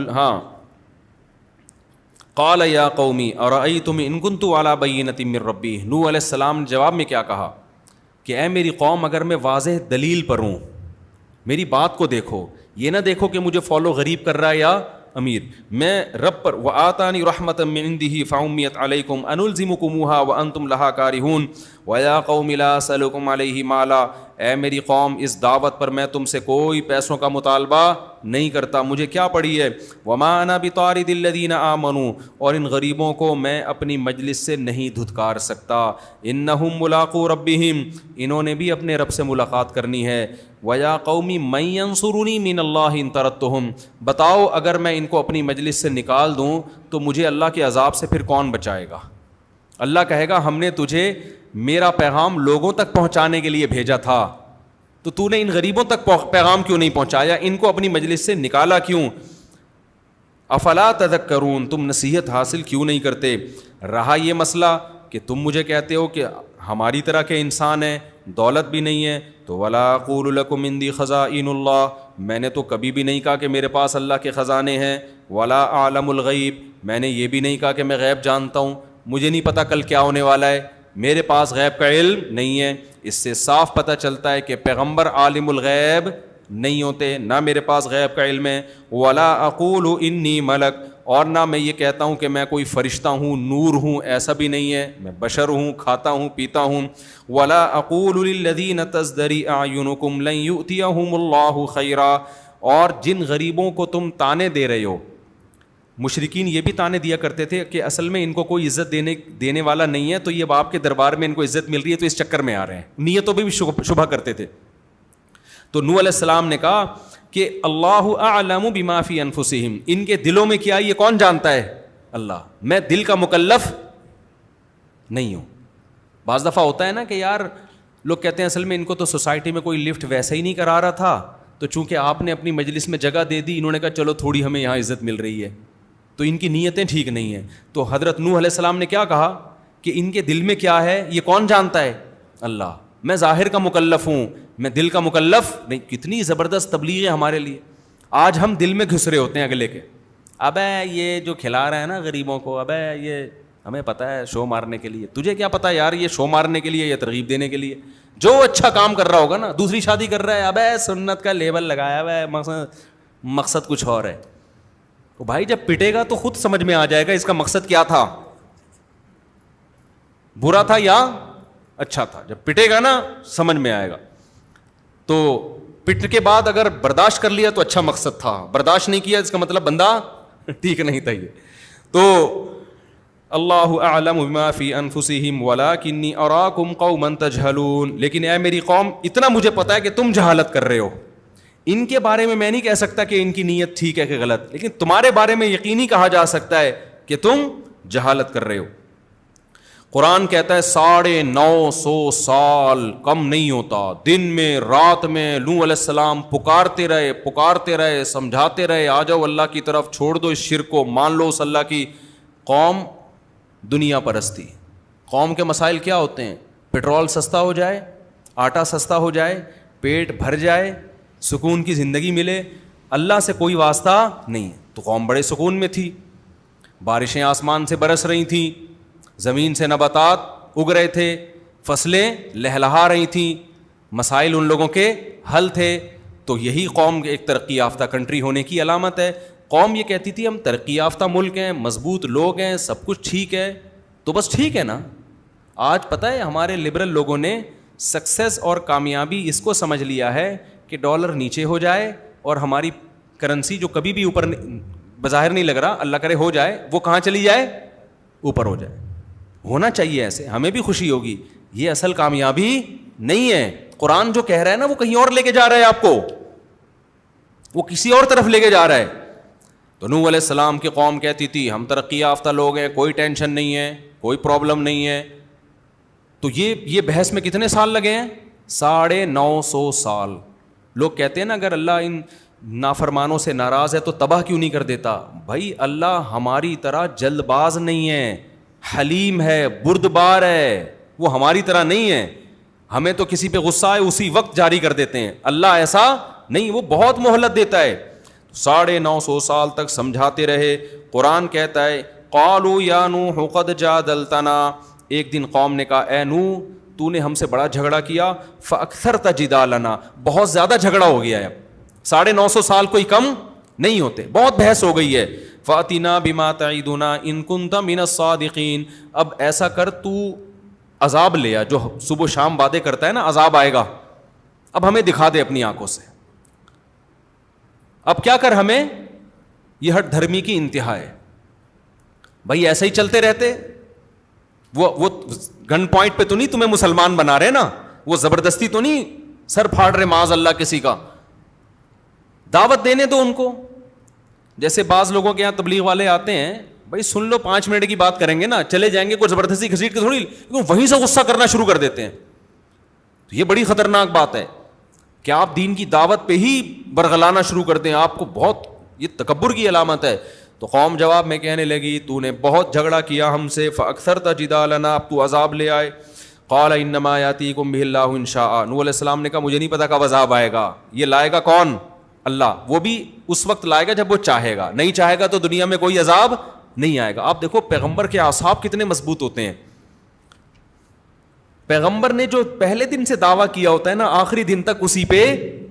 ہاں قال یا قومی ارأیتم ان کنت علی بینۃ من ربی، نوح علیہ السلام نے جواب میں کیا کہا کہ اے میری قوم اگر میں واضح دلیل پر ہوں، میری بات کو دیکھو، یہ نہ دیکھو کہ مجھے فالو غریب کر رہا ہے یا امیر، میں رب پر وآتانی رحمۃ من عنده فعمیت علیکم انلزمکموها وانتم لها کارہون ویا قوم لا اسألکم علیہ مالا، اے میری قوم اس دعوت پر میں تم سے کوئی پیسوں کا مطالبہ نہیں کرتا، مجھے کیا پڑی ہے، وما انا بطارد الذین آمنوا، اور ان غریبوں کو میں اپنی مجلس سے نہیں دھتکار سکتا، انہم ملاقو ربہم، انہوں نے بھی اپنے رب سے ملاقات کرنی ہے، ویا قومی من ینصرنی من اللہ ان طردتہم، بتاؤ اگر میں ان کو اپنی مجلس سے نکال دوں تو مجھے اللہ کے عذاب سے پھر کون بچائے گا؟ اللہ کہے گا ہم نے تجھے میرا پیغام لوگوں تک پہنچانے کے لیے بھیجا تھا، تو تو نے ان غریبوں تک پیغام کیوں نہیں پہنچایا، ان کو اپنی مجلس سے نکالا کیوں؟ افلا تذکرون، تم نصیحت حاصل کیوں نہیں کرتے؟ رہا یہ مسئلہ کہ تم مجھے کہتے ہو کہ ہماری طرح کے انسان ہیں، دولت بھی نہیں ہے، تو ولا اقول لکم عندی خزائن اللہ، میں نے تو کبھی بھی نہیں کہا کہ میرے پاس اللہ کے خزانے ہیں، ولا اعلم الغیب، میں نے یہ بھی نہیں کہا کہ میں غیب جانتا ہوں، مجھے نہیں پتا کل کیا ہونے والا ہے، میرے پاس غیب کا علم نہیں ہے۔ اس سے صاف پتہ چلتا ہے کہ پیغمبر عالم الغیب نہیں ہوتے، نہ میرے پاس غیب کا علم ہے، ولا اقول انی ملک، اور نہ میں یہ کہتا ہوں کہ میں کوئی فرشتہ ہوں، نور ہوں، ایسا بھی نہیں ہے، میں بشر ہوں، کھاتا ہوں، پیتا ہوں۔ ولا اقول للذین تزدری اعینکم لن یؤتیہم اللہ خیرا، اور جن غریبوں کو تم تانے دے رہے ہو، مشرکین یہ بھی تانے دیا کرتے تھے کہ اصل میں ان کو کوئی عزت دینے والا نہیں ہے، تو یہ آپ کے دربار میں ان کو عزت مل رہی ہے تو اس چکر میں آ رہے ہیں، نیتوں پہ بھی شبہ کرتے تھے۔ تو نوح علیہ السلام نے کہا کہ اللہ اعلم بما فی انفسہم، ان کے دلوں میں کیا ہے یہ کون جانتا ہے؟ اللہ، میں دل کا مکلف نہیں ہوں۔ بعض دفعہ ہوتا ہے نا کہ یار لوگ کہتے ہیں اصل میں ان کو تو سوسائٹی میں کوئی لفٹ ویسے ہی نہیں کرا رہا تھا، تو چونکہ آپ نے اپنی مجلس میں جگہ دے دی، انہوں نے کہا چلو تھوڑی ہمیں یہاں عزت مل رہی ہے، تو ان کی نیتیں ٹھیک نہیں ہیں۔ تو حضرت نوح علیہ السلام نے کیا کہا کہ ان کے دل میں کیا ہے یہ کون جانتا ہے؟ اللہ، میں ظاہر کا مکلف ہوں، میں دل کا مکلف نہیں۔ کتنی زبردست تبلیغ ہے ہمارے لیے۔ آج ہم دل میں گھس رہے ہوتے ہیں اگلے کے، ابے یہ جو کھلا رہا ہے نا غریبوں کو، ابے یہ ہمیں پتہ ہے شو مارنے کے لیے، تجھے کیا پتہ یار یہ شو مارنے کے لیے یا ترغیب دینے کے لیے؟ جو اچھا کام کر رہا ہوگا نا، دوسری شادی کر رہا ہے، ابے سنت کا لیبل لگایا ہوا ہے، مقصد کچھ اور ہے۔ تو بھائی جب پٹے گا تو خود سمجھ میں آ جائے گا اس کا مقصد کیا تھا، برا تھا یا اچھا تھا۔ جب پٹے گا نا سمجھ میں آئے گا۔ تو پٹ کے بعد اگر برداشت کر لیا تو اچھا مقصد تھا، برداشت نہیں کیا اس کا مطلب بندہ ٹھیک نہیں تھا۔ یہ تو اللہ اعلم بما فی انفسہم ولکنی اراکم قوما تجہلون، لیکن اے میری قوم اتنا مجھے پتا ہے کہ تم جہالت کر رہے ہو۔ ان کے بارے میں نہیں کہہ سکتا کہ ان کی نیت ٹھیک ہے کہ غلط، لیکن تمہارے بارے میں یقینی کہا جا سکتا ہے کہ تم جہالت کر رہے ہو۔ قرآن کہتا ہے 950 سال کم نہیں ہوتا، دن میں رات میں نوح علیہ السلام پکارتے رہے، سمجھاتے رہے، آ جاؤ اللہ کی طرف، چھوڑ دو اس شرک کو، مان لو اس اللہ کی۔ قوم دنیا پرستی، قوم کے مسائل کیا ہوتے ہیں؟ پیٹرول سستا ہو جائے، آٹا سستا ہو جائے، پیٹ بھر جائے، سکون کی زندگی ملے، اللہ سے کوئی واسطہ نہیں۔ تو قوم بڑے سکون میں تھی، بارشیں آسمان سے برس رہی تھیں، زمین سے نباتات اگ رہے تھے، فصلیں لہلہا رہی تھیں، مسائل ان لوگوں کے حل تھے۔ تو یہی قوم ایک ترقی یافتہ کنٹری ہونے کی علامت ہے۔ قوم یہ کہتی تھی ہم ترقی یافتہ ملک ہیں، مضبوط لوگ ہیں، سب کچھ ٹھیک ہے، تو بس ٹھیک ہے نا۔ آج پتہ ہے ہمارے لبرل لوگوں نے سکسیس اور کامیابی اس کو سمجھ لیا ہے کہ ڈالر نیچے ہو جائے اور ہماری کرنسی جو کبھی بھی اوپر بظاہر نہیں لگ رہا، اللہ کرے ہو جائے، وہ کہاں چلی جائے؟ اوپر ہو جائے۔ ہونا چاہیے ایسے، ہمیں بھی خوشی ہوگی۔ یہ اصل کامیابی نہیں ہے۔ قرآن جو کہہ رہا ہے نا وہ کہیں اور لے کے جا رہا ہے آپ کو، وہ کسی اور طرف لے کے جا رہا ہے۔ تو نوح علیہ السلام کی قوم کہتی تھی ہم ترقی یافتہ لوگ ہیں، کوئی ٹینشن نہیں ہے، کوئی پرابلم نہیں ہے۔ تو یہ بحث میں کتنے سال لگے ہیں؟ 950 سال۔ لوگ کہتے ہیں نا اگر اللہ ان نافرمانوں سے ناراض ہے تو تباہ کیوں نہیں کر دیتا؟ بھائی اللہ ہماری طرح جلد باز نہیں ہے، حلیم ہے، بردبار ہے، وہ ہماری طرح نہیں ہے۔ ہمیں تو کسی پہ غصہ ہے اسی وقت جاری کر دیتے ہیں، اللہ ایسا نہیں، وہ بہت مہلت دیتا ہے۔ 950 سال تک سمجھاتے رہے. قرآن کہتا ہے قالوا یا نوح قد جادلتنا, ایک دن قوم نے کہا اے نوح تو نے ہم سے بڑا جھگڑا کیا, فاکثرت جدالنا, بہت زیادہ جھگڑا ہو گیا ہے, 950 سال کوئی کم نہیں ہوتے, بہت بحث ہو گئی ہے. فاتنا بما تعیدنا ان کنت من الصادقین, اب ایسا کر تو عذاب لے آ, جو صبح شام وعدے کرتا ہے نا عذاب آئے گا, اب ہمیں دکھا دے اپنی آنکھوں سے. اب کیا کر, ہمیں یہ ہٹ دھرمی کی انتہا ہے بھائی, ایسے ہی چلتے رہتے. وہ گن پوائنٹ پہ تو نہیں تمہیں مسلمان بنا رہے نا, وہ زبردستی تو نہیں سر پھاڑ رہے معاذ اللہ کسی کا, دعوت دینے دو ان کو. جیسے بعض لوگوں کے یہاں تبلیغ والے آتے ہیں, بھائی سن لو 5 منٹ کی بات کریں گے نا, چلے جائیں گے, کوئی زبردستی گھسیٹ کے تھوڑی, وہیں سے غصہ کرنا شروع کر دیتے ہیں. تو یہ بڑی خطرناک بات ہے کہ آپ دین کی دعوت پہ ہی برگلانا شروع کر دیں, آپ کو بہت, یہ تکبر کی علامت ہے. تو قوم جواب میں کہنے لگی تو نے بہت جھگڑا کیا ہم سے, فاکثرت جدالنا, اب تو عذاب لے آئے. قال انما یاتیکم بہ اللہ ان شاء, نوح علیہ السلام نے کہا مجھے نہیں پتا کب عذاب آئے گا, یہ لائے گا کون؟ اللہ, وہ بھی اس وقت لائے گا جب وہ چاہے گا, نہیں چاہے گا تو دنیا میں کوئی عذاب نہیں آئے گا. آپ دیکھو پیغمبر کے اعصاب کتنے مضبوط ہوتے ہیں. پیغمبر نے جو پہلے دن سے دعویٰ کیا ہوتا ہے نا, آخری دن تک اسی پہ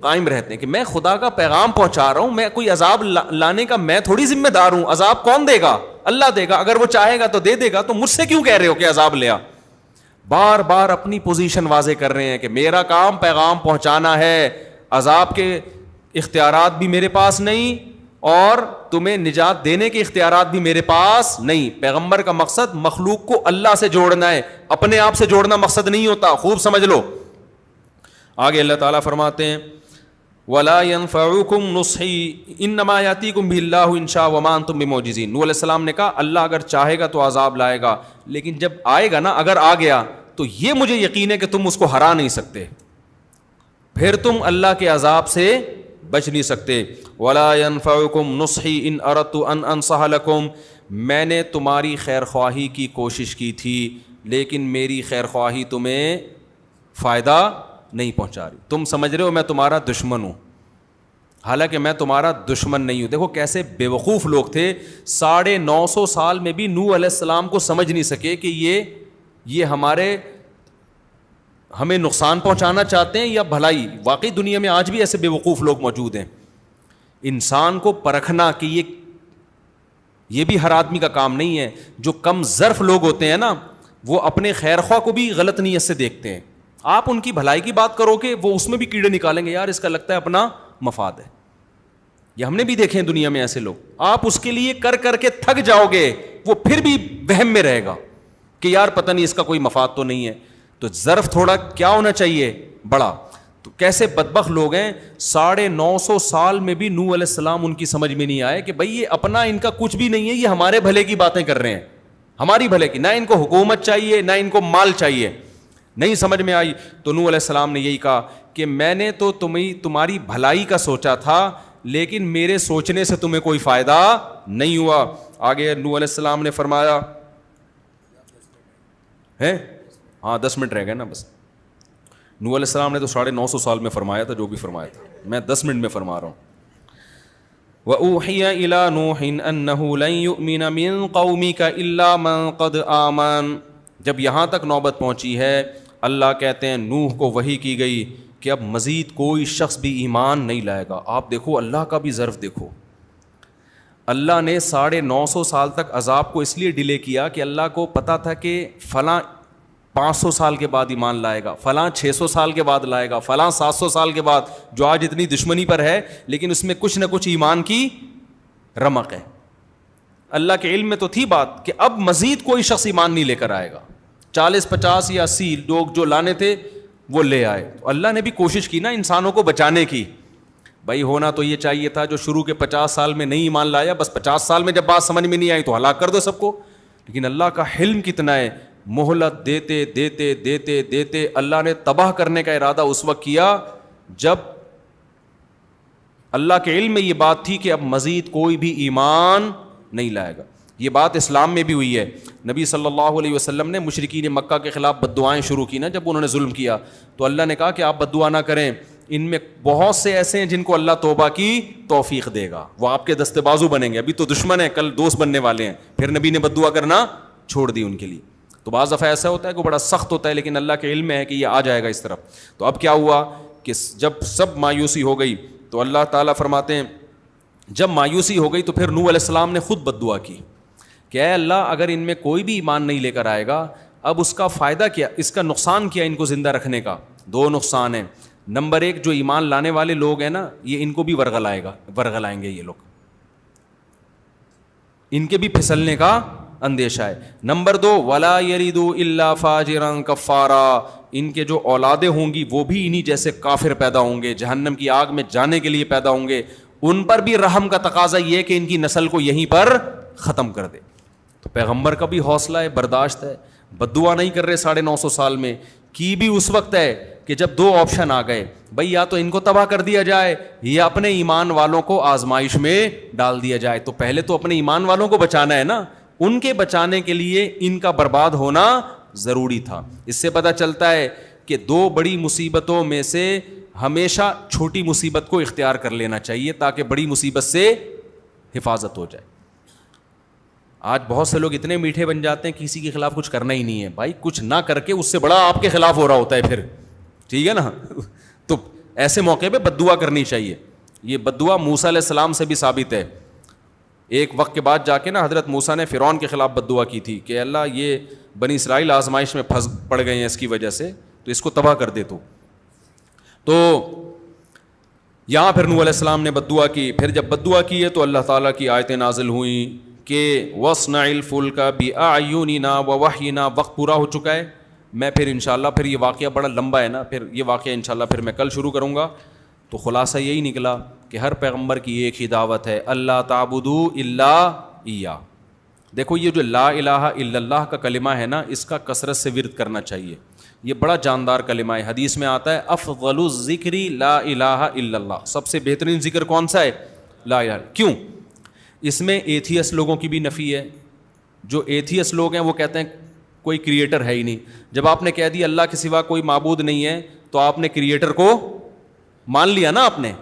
قائم رہتے ہیں کہ میں خدا کا پیغام پہنچا رہا ہوں, میں کوئی عذاب لانے کا میں تھوڑی ذمہ دار ہوں, عذاب کون دے گا؟ اللہ دے گا, اگر وہ چاہے گا تو دے دے گا, تو مجھ سے کیوں کہہ رہے ہو کہ عذاب لیا؟ بار بار اپنی پوزیشن واضح کر رہے ہیں کہ میرا کام پیغام پہنچانا ہے, عذاب کے اختیارات بھی میرے پاس نہیں اور تمہیں نجات دینے کے اختیارات بھی میرے پاس نہیں. پیغمبر کا مقصد مخلوق کو اللہ سے جوڑنا ہے, اپنے آپ سے جوڑنا مقصد نہیں ہوتا, خوب سمجھ لو. آگے اللہ تعالیٰ فرماتے ہیں وَلَا يَنْفَعُكُمْ نُصْحِي إِنَّمَا يَأْتِيكُمْ بِهِ اللَّهُ إِنْ شَاءَ وَمَا أَنْتُمْ بِمُعْجِزِينَ. نوح علیہ السلام نے کہا اللہ اگر چاہے گا تو عذاب لائے گا, لیکن جب آئے گا نا, اگر آ گیا تو یہ مجھے یقین ہے کہ تم اس کو ہرا نہیں سکتے, پھر تم اللہ کے عذاب سے بچ نہیں سکتے. وَلَا يَنْفَعُكُمْ نُصْحِي إِنْ أَرَدْتُ أَنْ أَنْصَحَ لَكُمْ, میں نے تمہاری خیر خواہی کی کوشش کی تھی, لیکن میری خیر خواہی تمہیں فائدہ نہیں پہنچا رہی. تم سمجھ رہے ہو میں تمہارا دشمن ہوں, حالانکہ میں تمہارا دشمن نہیں ہوں. دیکھو کیسے بیوقوف لوگ تھے, 950 سال میں بھی نوح علیہ السلام کو سمجھ نہیں سکے کہ یہ ہمیں نقصان پہنچانا چاہتے ہیں یا بھلائی. واقعی دنیا میں آج بھی ایسے بیوقوف لوگ موجود ہیں. انسان کو پرکھنا کہ یہ بھی ہر آدمی کا کام نہیں ہے. جو کم ظرف لوگ ہوتے ہیں نا, وہ اپنے خیر خواہ کو بھی غلط نیت سے دیکھتے ہیں. آپ ان کی بھلائی کی بات کرو کہ وہ اس میں بھی کیڑے نکالیں گے, یار اس کا لگتا ہے اپنا مفاد ہے. یہ ہم نے بھی دیکھے ہیں دنیا میں ایسے لوگ. آپ اس کے لیے کر کر کے تھک جاؤ گے, وہ پھر بھی وہم میں رہے گا کہ یار پتہ نہیں اس کا کوئی مفاد تو نہیں ہے. تو ظرف تھوڑا کیا ہونا چاہیے, بڑا. تو کیسے بدبخت لوگ ہیں, 950 سال میں بھی نوح علیہ السلام ان کی سمجھ میں نہیں آئے کہ بھئی یہ اپنا ان کا کچھ بھی نہیں ہے, یہ ہمارے بھلے کی باتیں کر رہے ہیں, ہماری بھلے کی. نہ ان کو حکومت چاہیے نہ ان کو مال چاہیے. نہیں سمجھ میں آئی تو نوح علیہ السلام نے یہی کہا کہ میں نے تو تمہاری بھلائی کا سوچا تھا, لیکن میرے سوچنے سے تمہیں کوئی فائدہ نہیں ہوا. آگے نوح علیہ السلام نے فرمایا ہے, ہاں 10 منٹ رہ گئے نا بس. نوح علیہ السلام نے تو 950 سال میں فرمایا تھا جو بھی فرمایا تھا, میں 10 منٹ میں فرما رہا ہوں. وَأُوحِيَ إِلَىٰ نُوحٍ أَنَّهُ لَن يُؤْمِنَ مِن قَوْمِكَ إِلَّا مَن قَدْ آمَنَ. جب یہاں تک نوبت پہنچی ہے, اللہ کہتے ہیں نوح کو وحی کی گئی کہ اب مزید کوئی شخص بھی ایمان نہیں لائے گا. آپ دیکھو اللہ کا بھی ظرف دیکھو. اللہ نے 950 سال تک عذاب کو اس لیے ڈیلے کیا کہ اللہ کو پتہ تھا کہ فلاں 500 سال کے بعد ایمان لائے گا, فلاں 600 سال کے بعد لائے گا, فلاں 700 سال کے بعد, جو آج اتنی دشمنی پر ہے لیکن اس میں کچھ نہ کچھ ایمان کی رمق ہے. اللہ کے علم میں تو تھی بات کہ اب مزید کوئی شخص ایمان نہیں لے کر آئے گا. 40 50 یا 80 لوگ جو لانے تھے وہ لے آئے. تو اللہ نے بھی کوشش کی نا انسانوں کو بچانے کی. بھائی ہونا تو یہ چاہیے تھا جو شروع کے 50 سال میں نہیں ایمان لایا, بس 50 سال میں جب بات سمجھ میں نہیں آئی تو ہلاک کر دو سب کو. لیکن اللہ کا حلم کتنا ہے, مہلت دیتے دیتے دیتے دیتے اللہ نے تباہ کرنے کا ارادہ اس وقت کیا جب اللہ کے علم میں یہ بات تھی کہ اب مزید کوئی بھی ایمان نہیں لائے گا. یہ بات اسلام میں بھی ہوئی ہے. نبی صلی اللہ علیہ وسلم نے مشرکین مکہ کے خلاف بد دعائیں شروع کی نا جب انہوں نے ظلم کیا, تو اللہ نے کہا کہ آپ بد دعا نہ کریں, ان میں بہت سے ایسے ہیں جن کو اللہ توبہ کی توفیق دے گا, وہ آپ کے دستے بازو بنیں گے. ابھی تو دشمن ہیں, کل دوست بننے والے ہیں. پھر نبی نے بد دعا کرنا چھوڑ دی ان کے لیے. تو بعض دفعہ ایسا ہوتا ہے کہ بڑا سخت ہوتا ہے, لیکن اللہ کے علم میں ہے کہ یہ آ جائے گا اس طرف. تو اب کیا ہوا کہ جب سب مایوسی ہو گئی تو اللہ تعالیٰ فرماتے ہیں جب مایوسی ہو گئی تو پھر نوح علیہ السلام نے خود بد دعا کی کہ اے اللہ اگر ان میں کوئی بھی ایمان نہیں لے کر آئے گا, اب اس کا فائدہ کیا, اس کا نقصان کیا ان کو زندہ رکھنے کا. دو نقصان ہیں. نمبر ایک, جو ایمان لانے والے لوگ ہیں نا, یہ ان کو بھی ورغلائیں گے یہ لوگ, ان کے بھی پھسلنے کا اندیشہ ہے. نمبر دو, ولا یریدوا الا فاجرا کفارا, ان کے جو اولادیں ہوں گی وہ بھی انہی جیسے کافر پیدا ہوں گے, جہنم کی آگ میں جانے کے لیے پیدا ہوں گے. ان پر بھی رحم کا تقاضا یہ کہ ان کی نسل کو یہیں پر ختم کر دے. تو پیغمبر کا بھی حوصلہ ہے, برداشت ہے, بد دعا نہیں کر رہے 950 سال میں, کی بھی اس وقت ہے کہ جب دو آپشن آ گئے, بھئی یا تو ان کو تباہ کر دیا جائے یا اپنے ایمان والوں کو آزمائش میں ڈال دیا جائے. تو پہلے تو اپنے ایمان والوں کو بچانا ہے نا, ان کے بچانے کے لیے ان کا برباد ہونا ضروری تھا. اس سے پتہ چلتا ہے کہ دو بڑی مصیبتوں میں سے ہمیشہ چھوٹی مصیبت کو اختیار کر لینا چاہیے تاکہ بڑی مصیبت سے حفاظت ہو جائے. آج بہت سے لوگ اتنے میٹھے بن جاتے ہیں کسی کے خلاف کچھ کرنا ہی نہیں ہے. بھائی کچھ نہ کر کے اس سے بڑا آپ کے خلاف ہو رہا ہوتا ہے پھر, ٹھیک ہے نا. تو ایسے موقع پہ بد دعا کرنی چاہیے. یہ بد دعا موسیٰ علیہ السلام سے بھی ثابت ہے. ایک وقت کے بعد جا کے نا حضرت موسیٰ نے فرعون کے خلاف بد دعا کی تھی کہ اللہ یہ بنی اسرائیل آزمائش میں پھنس پڑ گئے ہیں اس کی وجہ سے, تو اس کو تباہ کر دے. تو یہاں پھر نوح علیہ السلام نے بد دعا کی. پھر جب بد دعا کی ہے تو اللہ تعالیٰ کی آیتیں نازل ہوئیں کہ وَاصْنَعِ الْفُلْكَ بِأَعْيُنِنَا وَوَحْيِنَا. وقت پورا ہو چکا ہے. میں پھر انشاءاللہ, پھر یہ واقعہ بڑا لمبا ہے نا, پھر یہ واقعہ انشاءاللہ پھر میں کل شروع کروں گا. تو خلاصہ یہی نکلا کہ ہر پیغمبر کی ایک ہی دعوت ہے, اللہ تعبدوا الا ایہ. دیکھو یہ جو لا الہ الا اللہ کا کلمہ ہے نا, اس کا کثرت سے ورد کرنا چاہیے. یہ بڑا جاندار کلمہ ہے. حدیث میں آتا ہے افضل الذکر لا الہ الا اللہ, سب سے بہترین ذکر کون سا ہے؟ لا الہ. کیوں؟ اس میں ایتھیس لوگوں کی بھی نفی ہے. جو ایتھیس لوگ ہیں وہ کہتے ہیں کوئی کریٹر ہے ہی نہیں. جب آپ نے کہہ دیا اللہ کے سوا کوئی معبود نہیں ہے تو آپ نے کریٹر کو مان لیا نا آپ نے,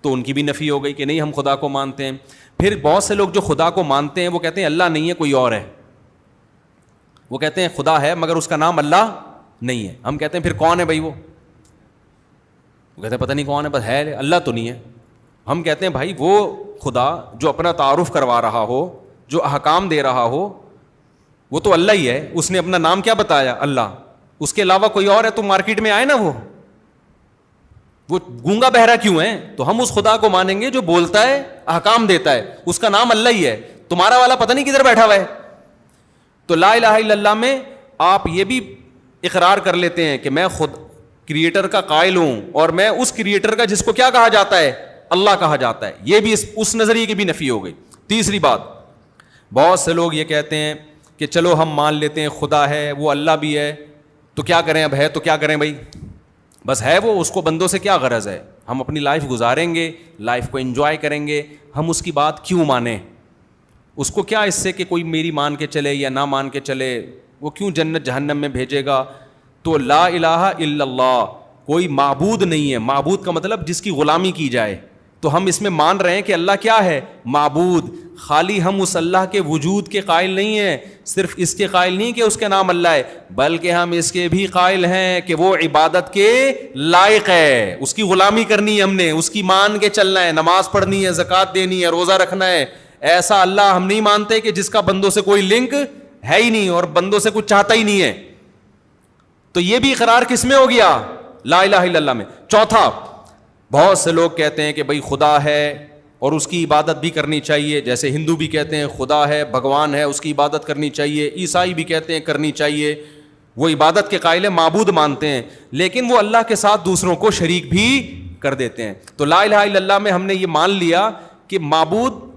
تو ان کی بھی نفی ہو گئی کہ نہیں ہم خدا کو مانتے ہیں. پھر بہت سے لوگ جو خدا کو مانتے ہیں وہ کہتے ہیں اللہ نہیں ہے کوئی اور ہے. وہ کہتے ہیں خدا ہے مگر اس کا نام اللہ نہیں ہے. ہم کہتے ہیں پھر کون ہے بھائی؟ وہ کہتے ہیں پتہ نہیں کون ہے, بس ہے, اللہ تو نہیں ہے. ہم کہتے ہیں بھائی وہ خدا جو اپنا تعارف کروا رہا ہو, جو احکام دے رہا ہو, وہ تو اللہ ہی ہے. اس نے اپنا نام کیا بتایا؟ اللہ. اس کے علاوہ کوئی اور ہے تو مارکیٹ میں آئے نا, وہ گونگا بہرا کیوں ہے؟ تو ہم اس خدا کو مانیں گے جو بولتا ہے, احکام دیتا ہے, اس کا نام اللہ ہی ہے. تمہارا والا پتہ نہیں کدھر بیٹھا ہوا ہے. تو لا الہ الا اللہ میں آپ یہ بھی اقرار کر لیتے ہیں کہ میں خود کریٹر کا قائل ہوں, اور میں اس کریٹر کا جس کو کیا کہا جاتا ہے؟ اللہ کہا جاتا ہے. یہ بھی اس نظریے کی بھی نفی ہو گئی. تیسری بات, بہت سے لوگ یہ کہتے ہیں کہ چلو ہم مان لیتے ہیں خدا ہے, وہ اللہ بھی ہے, تو کیا کریں, اب ہے تو کیا کریں بھائی, بس ہے وہ, اس کو بندوں سے کیا غرض ہے, ہم اپنی لائف گزاریں گے, لائف کو انجوائے کریں گے, ہم اس کی بات کیوں مانیں, اس کو کیا اس سے کہ کوئی میری مان کے چلے یا نہ مان کے چلے, وہ کیوں جنت جہنم میں بھیجے گا. تو لا الہ الا اللہ, کوئی معبود نہیں ہے. معبود کا مطلب جس کی غلامی کی جائے. تو ہم اس میں مان رہے ہیں کہ اللہ کیا ہے؟ معبود. خالی ہم اس اللہ کے وجود کے قائل نہیں ہیں, صرف اس کے قائل نہیں کہ اس کے نام اللہ ہے, بلکہ ہم اس کے بھی قائل ہیں کہ وہ عبادت کے لائق ہے. اس کی غلامی کرنی ہے ہم نے, اس کی مان کے چلنا ہے, نماز پڑھنی ہے, زکوٰۃ دینی ہے, روزہ رکھنا ہے. ایسا اللہ ہم نہیں مانتے کہ جس کا بندوں سے کوئی لنک ہے ہی نہیں اور بندوں سے کچھ چاہتا ہی نہیں ہے. تو یہ بھی اقرار کس میں ہو گیا؟ لا الہ الا اللہ میں. چوتھا, بہت سے لوگ کہتے ہیں کہ بھائی خدا ہے اور اس کی عبادت بھی کرنی چاہیے, جیسے ہندو بھی کہتے ہیں خدا ہے, بھگوان ہے, اس کی عبادت کرنی چاہیے. عیسائی بھی کہتے ہیں کرنی چاہیے, وہ عبادت کے قائل ہیں, معبود مانتے ہیں, لیکن وہ اللہ کے ساتھ دوسروں کو شریک بھی کر دیتے ہیں. تو لا الہ الا اللہ میں ہم نے یہ مان لیا کہ معبود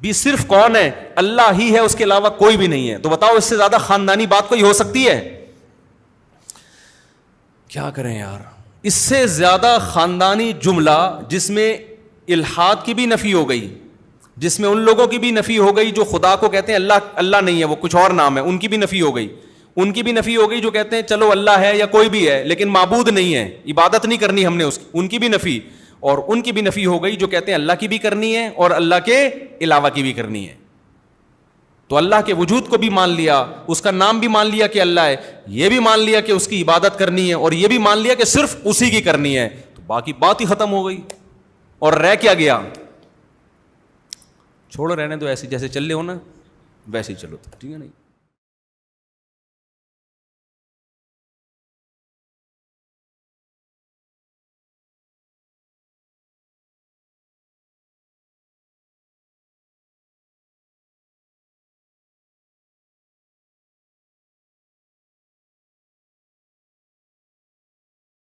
بھی صرف کون ہے؟ اللہ ہی ہے, اس کے علاوہ کوئی بھی نہیں ہے. تو بتاؤ اس سے زیادہ خاندانی بات کوئی ہو سکتی ہے؟ کیا کریں یار, اس سے زیادہ خاندانی جملہ جس میں الحاد کی بھی نفی ہو گئی, جس میں ان لوگوں کی بھی نفی ہو گئی جو خدا کو کہتے ہیں اللہ اللہ نہیں ہے, وہ کچھ اور نام ہے, ان کی بھی نفی ہو گئی. ان کی بھی نفی ہو گئی جو کہتے ہیں چلو اللہ ہے یا کوئی بھی ہے لیکن معبود نہیں ہے, عبادت نہیں کرنی ہم نے اس کی, ان کی بھی نفی. اور ان کی بھی نفی ہو گئی جو کہتے ہیں اللہ کی بھی کرنی ہے اور اللہ کے علاوہ کی بھی کرنی ہے. تو اللہ کے وجود کو بھی مان لیا, اس کا نام بھی مان لیا کہ اللہ ہے, یہ بھی مان لیا کہ اس کی عبادت کرنی ہے, اور یہ بھی مان لیا کہ صرف اسی کی کرنی ہے, تو باقی بات ہی ختم ہو گئی. اور رہ کیا گیا؟ چھوڑو رہنے دو, ایسے جیسے چل رہے ہو نا ویسے ہی چلو, ٹھیک ہے نہیں.